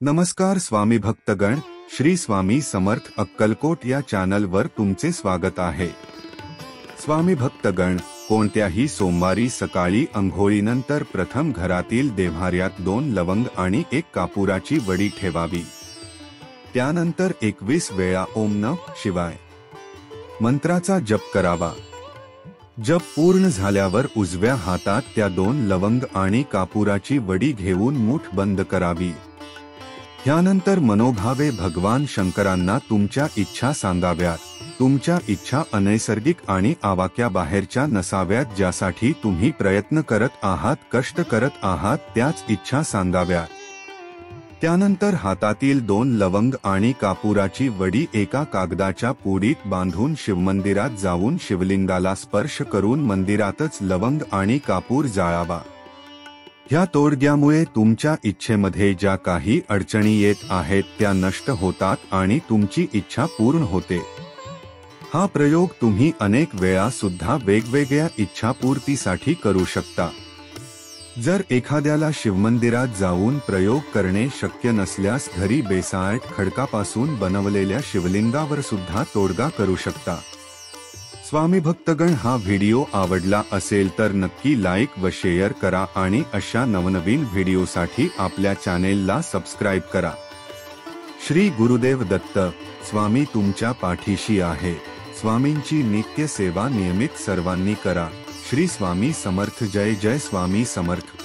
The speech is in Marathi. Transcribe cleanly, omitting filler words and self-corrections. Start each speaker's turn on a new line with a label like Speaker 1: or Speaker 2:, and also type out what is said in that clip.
Speaker 1: नमस्कार स्वामी भक्तगण, श्री स्वामी समर्थ अक्कलकोट या चॅनलवर तुमचे स्वागत आहे। स्वामी भक्तगण, कोणत्याही सोमवारी सकाळी अंघोळीनंतर प्रथम घरातील देव्हाऱ्यात 2 लवंग आणि 1 कापुराची वडी ठेवावी। त्यानंतर 21 वेळा ओम नमः शिवाय मंत्राचा जप करावा। जप पूर्ण झाल्यावर उजव्या हातात त्या 2 लवंग आणि कापुराची वडी घेऊन मूठ बंद करावी। त्यानंतर मनोभावे भगवान शंकरांना तुमच्या इच्छा सांगाव्यात। तुमच्या इच्छा अनैसर्गिक आणि आवाक्याबाहेरच्या नसाव्यात, ज्यासाठी तुम्ही प्रयत्न करत आहात, कष्ट करत आहात, त्याच इच्छा सांगाव्यात। त्यानंतर हातातील 2 लवंग आणि कापुराची वडी एका कागदाच्या पुडीत बांधून शिवमंदिरात जाऊन शिवलिंगाला स्पर्श करून मंदिरातच लवंग आणि कापूर जाळावा। ह्या तोडग्यामुळे तुमच्या इच्छेमध्ये ज्या काही अडचणी येत आहेत त्या नष्ट होतात आणि तुमची इच्छा पूर्ण होते। हा प्रयोग तुम्ही अनेक वेळा सुद्धा वेगवेगळ्या इच्छापूर्तीसाठी करू शकता। जर एखाद्याला शिवमंदिरात जाऊन प्रयोग करणे शक्य नसल्यास घरी बेसाल्ट खडकापासून बनवलेल्या शिवलिंगावर सुद्धा तोडगा करू शकता। स्वामी भक्तगण, हा व्हिडिओ आवडला असेल तर नक्की लाईक व शेअर करा आणि अशा नवनवीन व्हिडिओसाठी आपल्या चॅनेलला सबस्क्राईब करा। श्री गुरुदेव दत्त। स्वामी तुमच्या पाठीशी आहे। स्वामींची नित्य सेवा नियमित सर्वांनी करा। श्री स्वामी समर्थ। जय जय स्वामी समर्थ।